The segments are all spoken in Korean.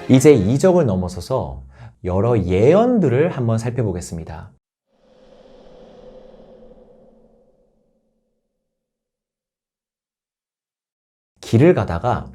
이제 이적을 넘어서서 여러 예언들을 한번 살펴보겠습니다. 길을 가다가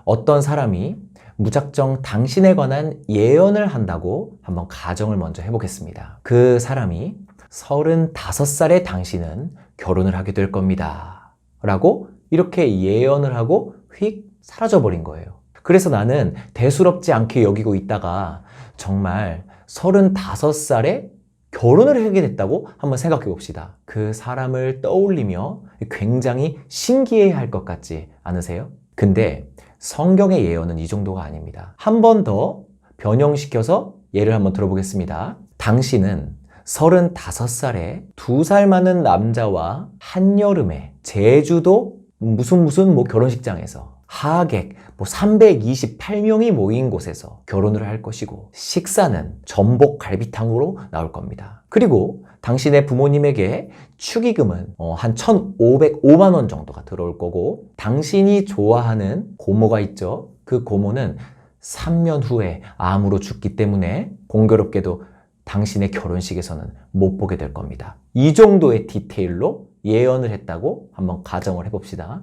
어떤 사람이 무작정 당신에 관한 예언을 한다고 한번 가정을 먼저 해보겠습니다. 그 사람이 35살의 당신은 결혼을 하게 될 겁니다. 라고 이렇게 예언을 하고 휙 사라져버린 거예요. 그래서 나는 대수롭지 않게 여기고 있다가 정말 35살에 결혼을 하게 됐다고 한번 생각해 봅시다. 그 사람을 떠올리며 굉장히 신기해 할 것 같지 않으세요? 근데 성경의 예언은 이 정도가 아닙니다. 한 번 더 변형시켜서 예를 한번 들어보겠습니다. 당신은 35살에 2살 많은 남자와 한여름에 제주도 무슨 결혼식장에서 하객 328명이 모인 곳에서 결혼을 할 것이고 식사는 전복 갈비탕으로 나올 겁니다. 그리고 당신의 부모님에게 축의금은 한 1,505만 원 정도가 들어올 거고 당신이 좋아하는 고모가 있죠. 그 고모는 3년 후에 암으로 죽기 때문에 공교롭게도 당신의 결혼식에서는 못 보게 될 겁니다. 이 정도의 디테일로 예언을 했다고 한번 가정을 해봅시다.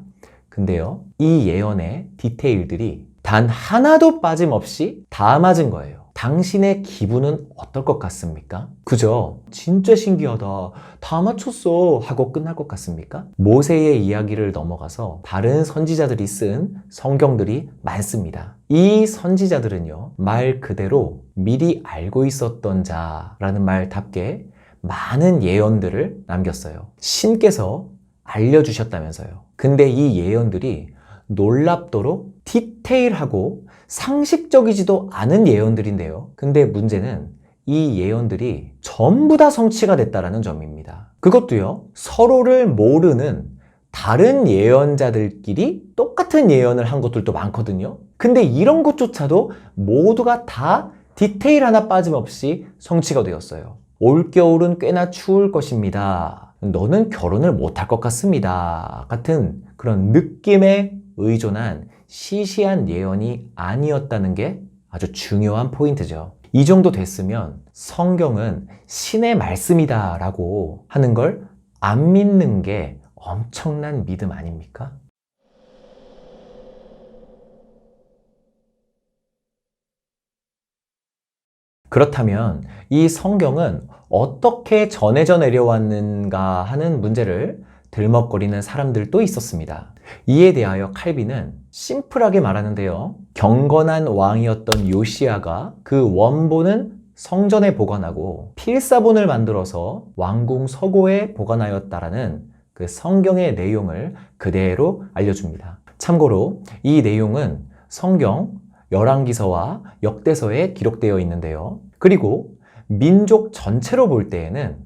근데요, 이 예언의 디테일들이 단 하나도 빠짐없이 다 맞은 거예요. 당신의 기분은 어떨 것 같습니까? 그죠? 진짜 신기하다. 다 맞췄어. 하고 끝날 것 같습니까? 모세의 이야기를 넘어가서 다른 선지자들이 쓴 성경들이 많습니다. 이 선지자들은요, 말 그대로 미리 알고 있었던 자라는 말답게 많은 예언들을 남겼어요. 신께서 알려주셨다면서요. 근데 이 예언들이 놀랍도록 디테일하고 상식적이지도 않은 예언들인데요. 근데 문제는 이 예언들이 전부 다 성취가 됐다는 점입니다. 그것도요, 서로를 모르는 다른 예언자들끼리 똑같은 예언을 한 것들도 많거든요. 근데 이런 것조차도 모두가 다 디테일 하나 빠짐없이 성취가 되었어요. 올겨울은 꽤나 추울 것입니다. 너는 결혼을 못할 것 같습니다. 같은 그런 느낌에 의존한 시시한 예언이 아니었다는 게 아주 중요한 포인트죠. 이 정도 됐으면 성경은 신의 말씀이다 라고 하는 걸 안 믿는 게 엄청난 믿음 아닙니까? 그렇다면 이 성경은 어떻게 전해져 내려왔는가 하는 문제를 들먹거리는 사람들도 있었습니다. 이에 대하여 칼빈은 심플하게 말하는데요. 경건한 왕이었던 요시야가 그 원본은 성전에 보관하고 필사본을 만들어서 왕궁 서고에 보관하였다라는 그 성경의 내용을 그대로 알려줍니다. 참고로 이 내용은 성경 열왕기서와 역대서에 기록되어 있는데요. 그리고 민족 전체로 볼 때에는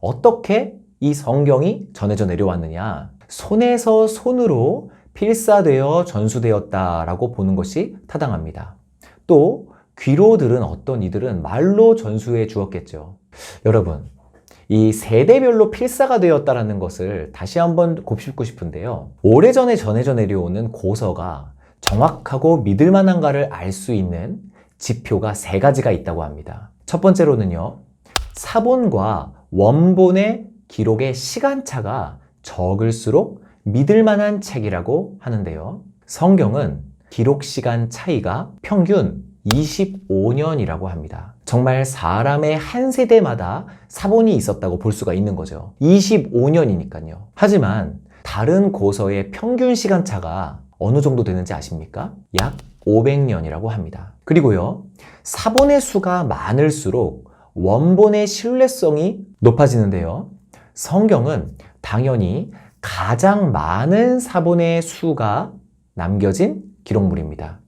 어떻게 이 성경이 전해져 내려왔느냐, 손에서 손으로 필사되어 전수되었다라고 보는 것이 타당합니다. 또 귀로 들은 어떤 이들은 말로 전수해 주었겠죠. 여러분, 이 세대별로 필사가 되었다라는 것을 다시 한번 곱씹고 싶은데요. 오래전에 전해져 내려오는 고서가 정확하고 믿을 만한가를 알 수 있는 지표가 3가지가 있다고 합니다. 첫 번째로는요, 사본과 원본의 기록의 시간차가 적을수록 믿을 만한 책이라고 하는데요. 성경은 기록 시간 차이가 평균 25년이라고 합니다. 정말 사람의 한 세대마다 사본이 있었다고 볼 수가 있는 거죠. 25년이니까요. 하지만 다른 고서의 평균 시간차가 어느 정도 되는지 아십니까? 약 500년이라고 합니다. 그리고요, 사본의 수가 많을수록 원본의 신뢰성이 높아지는데요. 성경은 당연히 가장 많은 사본의 수가 남겨진 기록물입니다.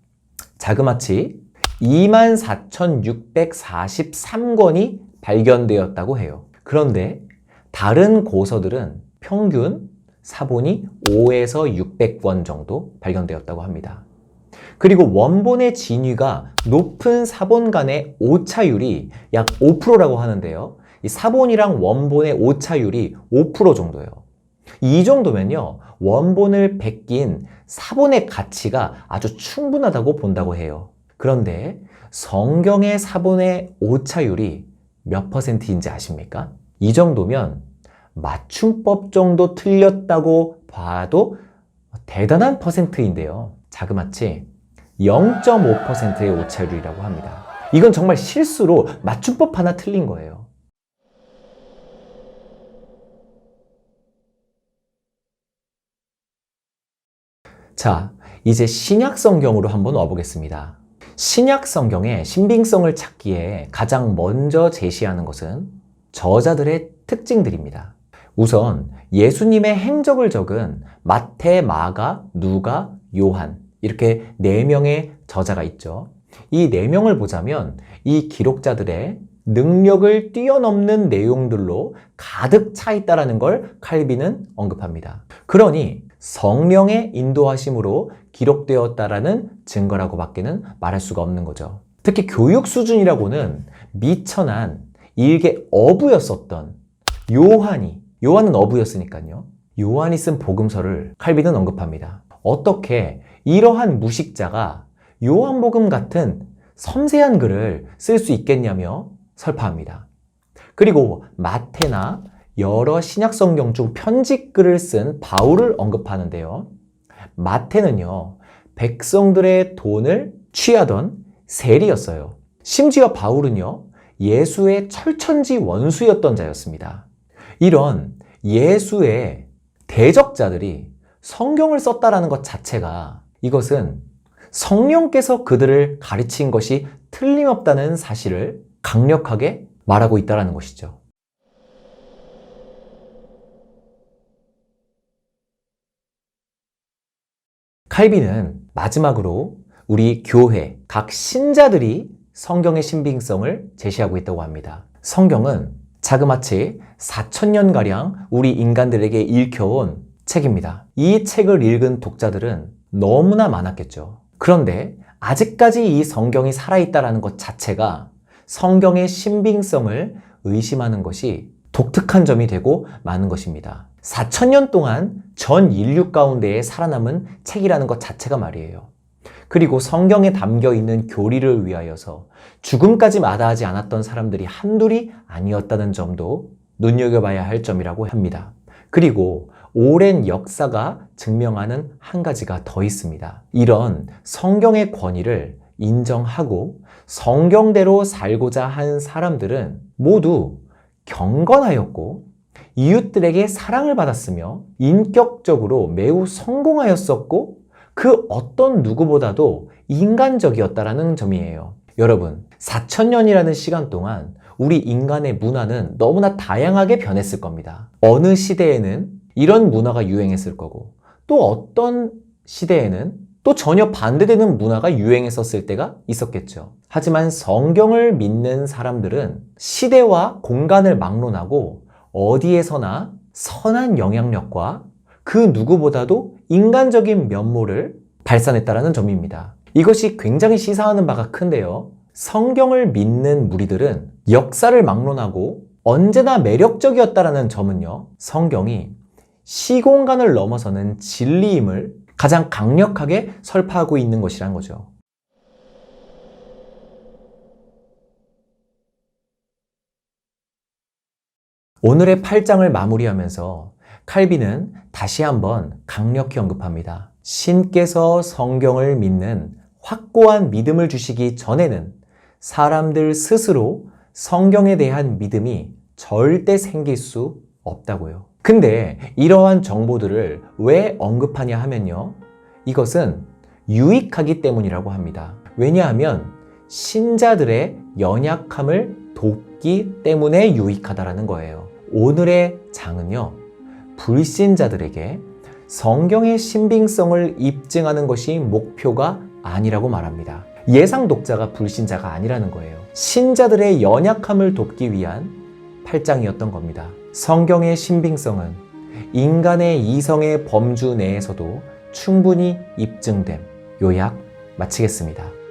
자그마치 24,643권이 발견되었다고 해요. 그런데 다른 고서들은 평균 사본이 5에서 600권 정도 발견되었다고 합니다. 그리고 원본의 진위가 높은 사본 간의 오차율이 약 5%라고 하는데요. 이 사본이랑 원본의 오차율이 5% 정도예요. 이 정도면요, 원본을 베낀 사본의 가치가 아주 충분하다고 본다고 해요. 그런데 성경의 4분의 5 차율이 몇 %인지 아십니까? 이 정도면 맞춤법 정도 틀렸다고 봐도 대단한 퍼센트인데요. 자그마치 0.5%의 오차율이라고 합니다. 이건 정말 실수로 맞춤법 하나 틀린 거예요. 자, 이제 신약 성경으로 한번 와보겠습니다. 신약 성경의 신빙성을 찾기에 가장 먼저 제시하는 것은 저자들의 특징들입니다. 우선 예수님의 행적을 적은 마태, 마가, 누가, 요한 이렇게 4명의 저자가 있죠. 이 4명을 보자면 이 기록자들의 능력을 뛰어넘는 내용들로 가득 차 있다는 걸 칼빈은 언급합니다. 그러니 성령의 인도하심으로 기록되었다라는 증거라고 밖에는 말할 수가 없는 거죠. 특히 교육 수준이라고는 미천한 일개 어부였었던 요한은 어부였으니까요. 요한이 쓴 복음서를 칼빈은 언급합니다. 어떻게 이러한 무식자가 요한복음 같은 섬세한 글을 쓸 수 있겠냐며 설파합니다. 그리고 마태나 여러 신약 성경 중 편집글을 쓴 바울을 언급하는데요. 마태는요, 백성들의 돈을 취하던 세리였어요. 심지어 바울은요, 예수의 철천지 원수였던 자였습니다. 이런 예수의 대적자들이 성경을 썼다라는 것 자체가 이것은 성령께서 그들을 가르친 것이 틀림없다는 사실을 강력하게 말하고 있다는 것이죠. 칼빈은 마지막으로 우리 교회, 각 신자들이 성경의 신빙성을 제시하고 있다고 합니다. 성경은 자그마치 4000년가량 우리 인간들에게 읽혀온 책입니다. 이 책을 읽은 독자들은 너무나 많았겠죠. 그런데 아직까지 이 성경이 살아있다는 것 자체가 성경의 신빙성을 의심하는 것이 독특한 점이 되고 많은 것입니다. 4000년 동안 전 인류 가운데에 살아남은 책이라는 것 자체가 말이에요. 그리고 성경에 담겨 있는 교리를 위하여서 죽음까지 마다하지 않았던 사람들이 한둘이 아니었다는 점도 눈여겨봐야 할 점이라고 합니다. 그리고 오랜 역사가 증명하는 한 가지가 더 있습니다. 이런 성경의 권위를 인정하고 성경대로 살고자 한 사람들은 모두 경건하였고 이웃들에게 사랑을 받았으며 인격적으로 매우 성공하였었고 그 어떤 누구보다도 인간적이었다라는 점이에요. 여러분, 4000년이라는 시간 동안 우리 인간의 문화는 너무나 다양하게 변했을 겁니다. 어느 시대에는 이런 문화가 유행했을 거고 또 어떤 시대에는 또 전혀 반대되는 문화가 유행했었을 때가 있었겠죠. 하지만 성경을 믿는 사람들은 시대와 공간을 막론하고 어디에서나 선한 영향력과 그 누구보다도 인간적인 면모를 발산했다는 점입니다. 이것이 굉장히 시사하는 바가 큰데요. 성경을 믿는 무리들은 역사를 막론하고 언제나 매력적이었다는 점은요, 성경이 시공간을 넘어서는 진리임을 가장 강력하게 설파하고 있는 것이란 거죠. 오늘의 8장을 마무리하면서 칼빈은 다시 한번 강력히 언급합니다. 신께서 성경을 믿는 확고한 믿음을 주시기 전에는 사람들 스스로 성경에 대한 믿음이 절대 생길 수 없다고요. 근데 이러한 정보들을 왜 언급하냐 하면요, 이것은 유익하기 때문이라고 합니다. 왜냐하면 신자들의 연약함을 돕기 때문에 유익하다라는 거예요. 오늘의 장은요, 불신자들에게 성경의 신빙성을 입증하는 것이 목표가 아니라고 말합니다. 예상 독자가 불신자가 아니라는 거예요. 신자들의 연약함을 돕기 위한 8장이었던 겁니다. 성경의 신빙성은 인간의 이성의 범주 내에서도 충분히 입증됨. 요약 마치겠습니다.